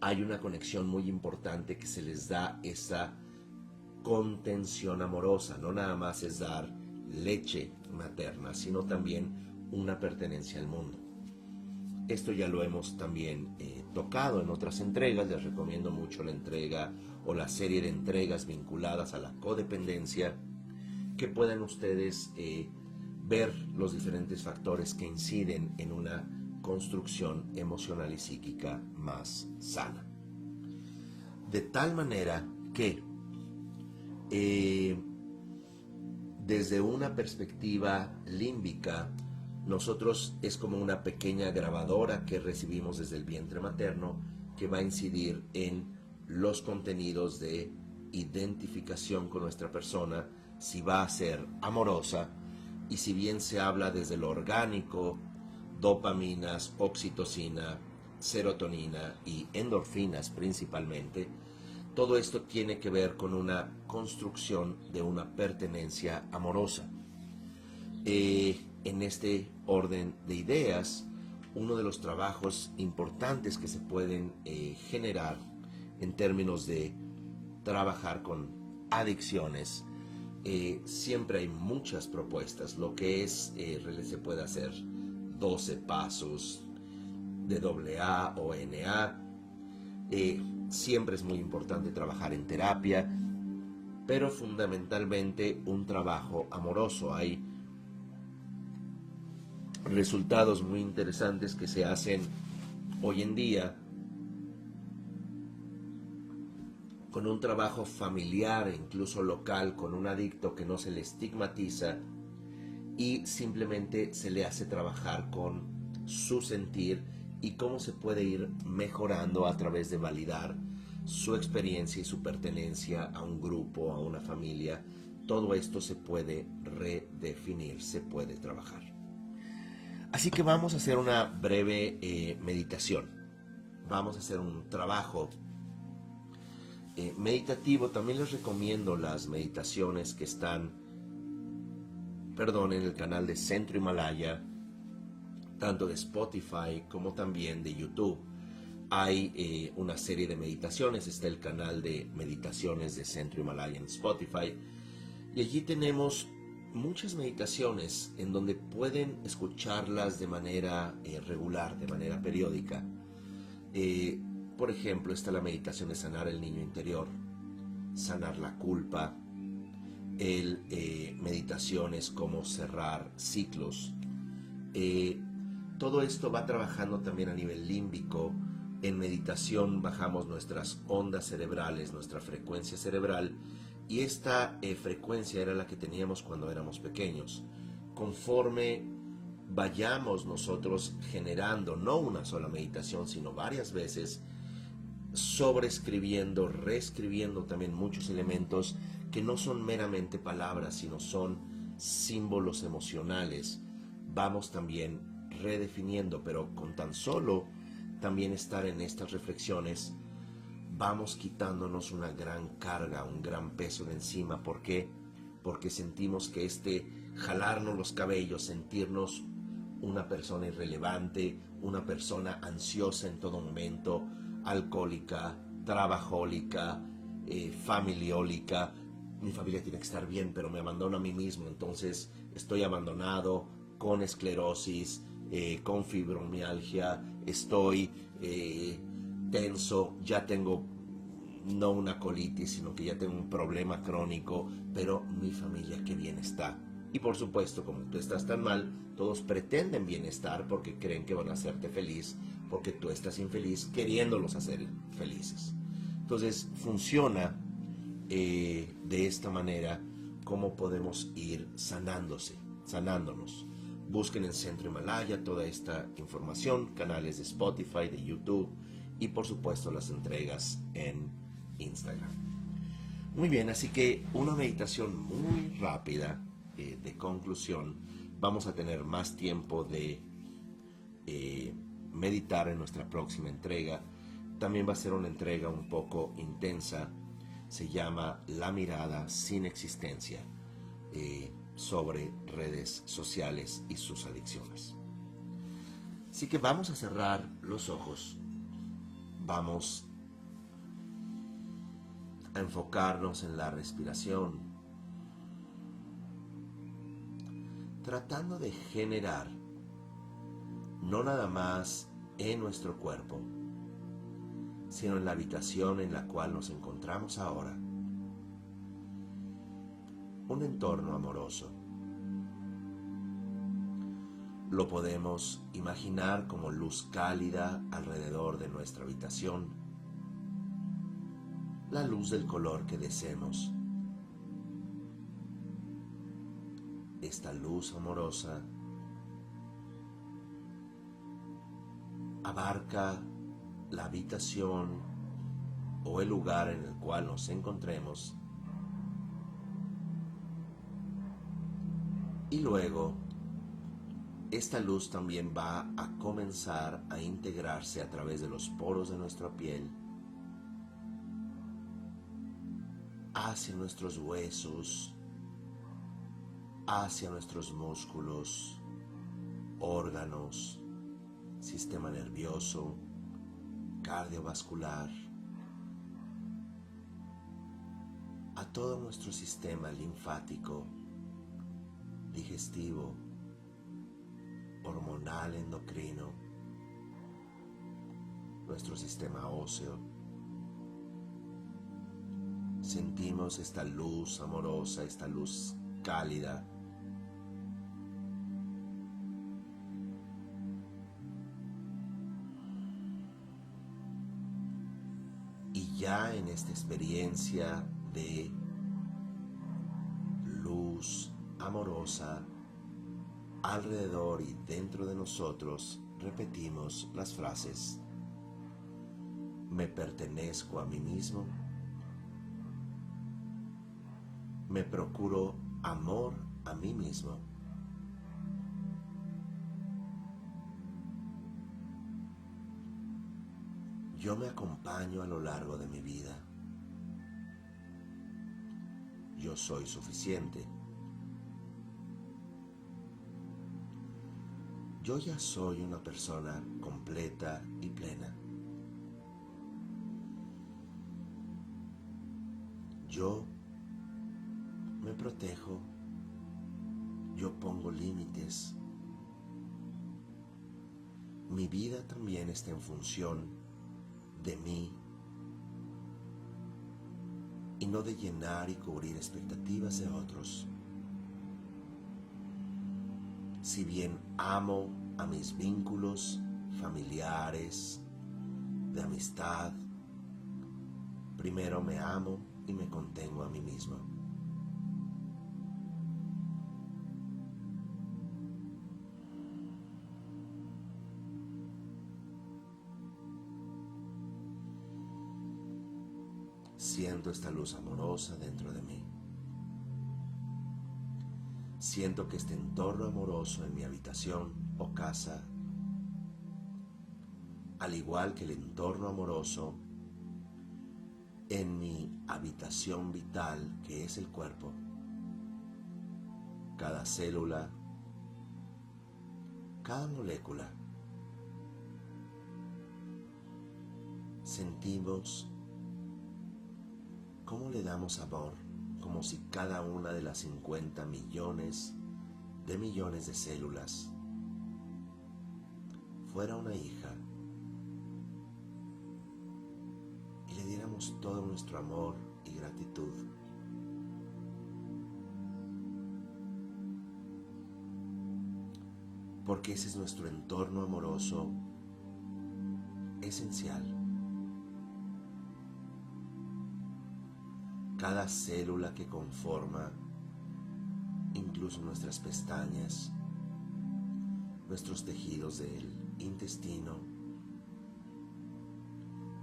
hay una conexión muy importante que se les da esa contención amorosa. No nada más es dar leche materna, sino también una pertenencia al mundo. Esto ya lo hemos también tocado en otras entregas. Les recomiendo mucho la entrega o la serie de entregas vinculadas a la codependencia, que puedan ustedes ver los diferentes factores que inciden en una construcción emocional y psíquica más sana. De tal manera que desde una perspectiva límbica, nosotros es como una pequeña grabadora que recibimos desde el vientre materno, que va a incidir en los contenidos de identificación con nuestra persona, si va a ser amorosa, y si bien se habla desde lo orgánico, dopaminas, oxitocina, serotonina y endorfinas principalmente, todo esto tiene que ver con una construcción de una pertenencia amorosa. En este orden de ideas, uno de los trabajos importantes que se pueden generar en términos de trabajar con adicciones, siempre hay muchas propuestas. Lo que es, se puede hacer 12 pasos de AA o NA. Siempre es muy importante trabajar en terapia, pero fundamentalmente un trabajo amoroso. Hay resultados muy interesantes que se hacen hoy en día con un trabajo familiar e incluso local con un adicto, que no se le estigmatiza y simplemente se le hace trabajar con su sentir y cómo se puede ir mejorando a través de validar su experiencia y su pertenencia a un grupo, a una familia. Todo esto se puede redefinir, se puede trabajar. Así que vamos a hacer una breve meditación. Vamos a hacer un trabajo meditativo, también les recomiendo las meditaciones que están, en el canal de Centro Himalaya, tanto de Spotify como también de YouTube. Hay una serie de meditaciones, está el canal de meditaciones de Centro Himalaya en Spotify, y allí tenemos muchas meditaciones en donde pueden escucharlas de manera regular, de manera periódica. Por ejemplo, está la meditación de sanar el niño interior, sanar la culpa, meditaciones como cerrar ciclos. Todo esto va trabajando también a nivel límbico. En meditación bajamos nuestras ondas cerebrales, nuestra frecuencia cerebral, y esta frecuencia era la que teníamos cuando éramos pequeños. Conforme vayamos nosotros generando no una sola meditación, sino varias veces, sobreescribiendo, reescribiendo también muchos elementos que no son meramente palabras, sino son símbolos emocionales, vamos también redefiniendo, pero con tan solo también estar en estas reflexiones, vamos quitándonos una gran carga, un gran peso de encima. ¿Por qué? Porque sentimos que jalarnos los cabellos, sentirnos una persona irrelevante, una persona ansiosa en todo momento, alcohólica, trabajólica, familiólica. Mi familia tiene que estar bien, pero me abandono a mí mismo, entonces estoy abandonado, con esclerosis, con fibromialgia, estoy tenso, ya tengo no una colitis, sino que ya tengo un problema crónico, pero mi familia qué bien está. Y por supuesto, como tú estás tan mal, todos pretenden bienestar porque creen que van a hacerte feliz, porque tú estás infeliz queriéndolos hacer felices. Entonces funciona de esta manera cómo podemos ir sanándonos. Busquen en Centro Himalaya toda esta información, canales de Spotify, de YouTube y por supuesto las entregas en Instagram. Muy bien, así que una meditación muy rápida de conclusión. Vamos a tener más tiempo de meditar en nuestra próxima entrega. También va a ser una entrega un poco intensa. Se llama La mirada sin existencia, sobre redes sociales y sus adicciones. Así que vamos a cerrar los ojos. Vamos a enfocarnos en la respiración, tratando de generar no nada más en nuestro cuerpo, sino en la habitación en la cual nos encontramos ahora, un entorno amoroso. Lo podemos imaginar como luz cálida alrededor de nuestra habitación, la luz del color que deseemos. Esta luz amorosa abarca la habitación o el lugar en el cual nos encontremos, y luego esta luz también va a comenzar a integrarse a través de los poros de nuestra piel hacia nuestros huesos, hacia nuestros músculos, órganos, sistema nervioso, cardiovascular, a todo nuestro sistema linfático, digestivo, hormonal, endocrino, nuestro sistema óseo. Sentimos esta luz amorosa, esta luz cálida. Y ya en esta experiencia de luz amorosa alrededor y dentro de nosotros, repetimos las frases: me pertenezco a mí mismo, me procuro amor a mí mismo, yo me acompaño a lo largo de mi vida, yo soy suficiente. Yo ya soy una persona completa y plena. Yo me protejo, yo pongo límites. Mi vida también está en función de mí y no de llenar y cubrir expectativas de otros. Si bien amo a mis vínculos familiares, de amistad, primero me amo y me contengo a mí mismo. Siento esta luz amorosa dentro de mí. Siento que este entorno amoroso en mi habitación o casa, al igual que el entorno amoroso en mi habitación vital, que es el cuerpo, cada célula, cada molécula, sentimos cómo le damos amor, como si cada una de las 50 millones de células fuera una hija y le diéramos todo nuestro amor y gratitud. Porque ese es nuestro entorno amoroso esencial. Cada célula que conforma, incluso nuestras pestañas, nuestros tejidos del intestino,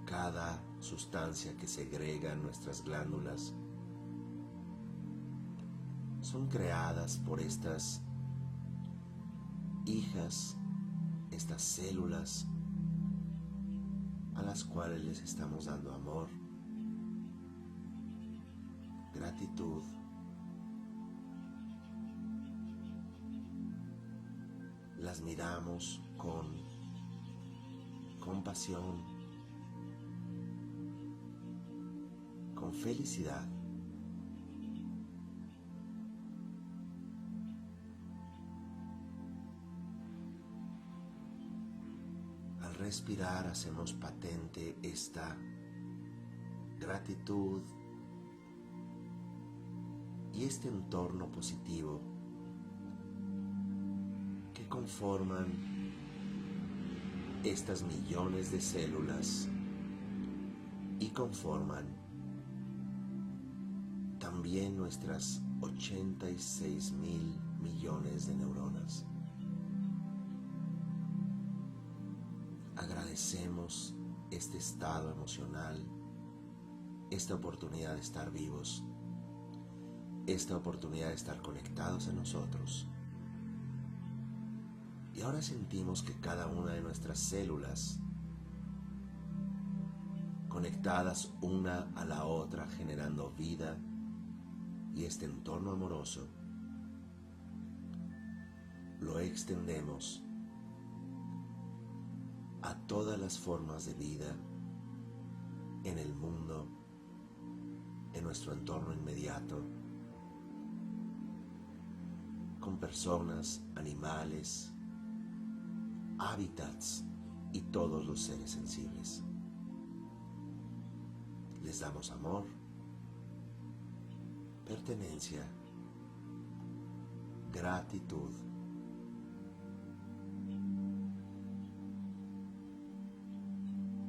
cada sustancia que segrega nuestras glándulas, son creadas por estas hijas, estas células a las cuales les estamos dando amor, gratitud, las miramos con compasión, con felicidad. Al respirar hacemos patente esta gratitud y este entorno positivo que conforman estas millones de células y conforman también nuestras 86,000 millones de neuronas. Agradecemos este estado emocional, esta oportunidad de estar vivos, esta oportunidad de estar conectados a nosotros. Y ahora sentimos que cada una de nuestras células, conectadas una a la otra, generando vida y este entorno amoroso, lo extendemos a todas las formas de vida en el mundo, en nuestro entorno inmediato, con personas, animales, hábitats y todos los seres sensibles. Les damos amor, pertenencia, gratitud.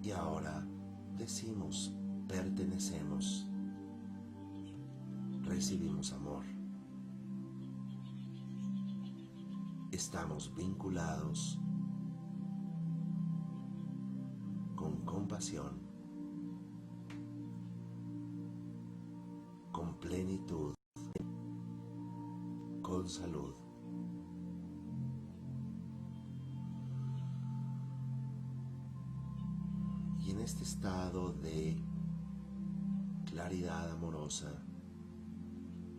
Y ahora decimos, pertenecemos, recibimos amor, estamos vinculados con compasión, con plenitud, con salud. Y en este estado de claridad amorosa,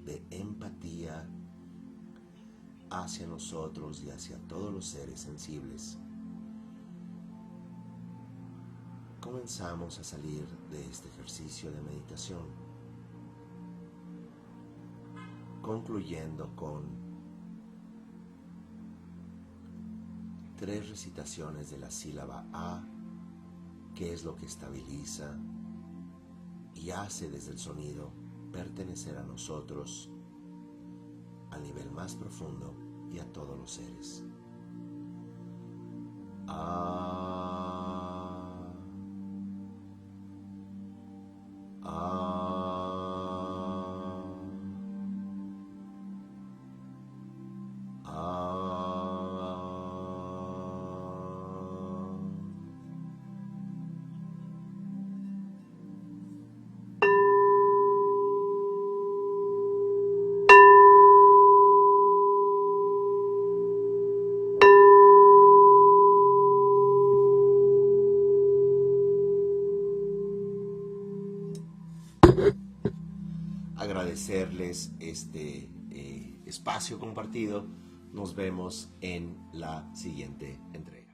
de empatía hacia nosotros y hacia todos los seres sensibles, comenzamos a salir de este ejercicio de meditación, concluyendo con 3 recitaciones de la sílaba A, que es lo que estabiliza y hace desde el sonido pertenecer a nosotros al nivel más profundo y a todos los seres. A, a, a. Agradecerles este espacio compartido. Nos vemos en la siguiente entrega.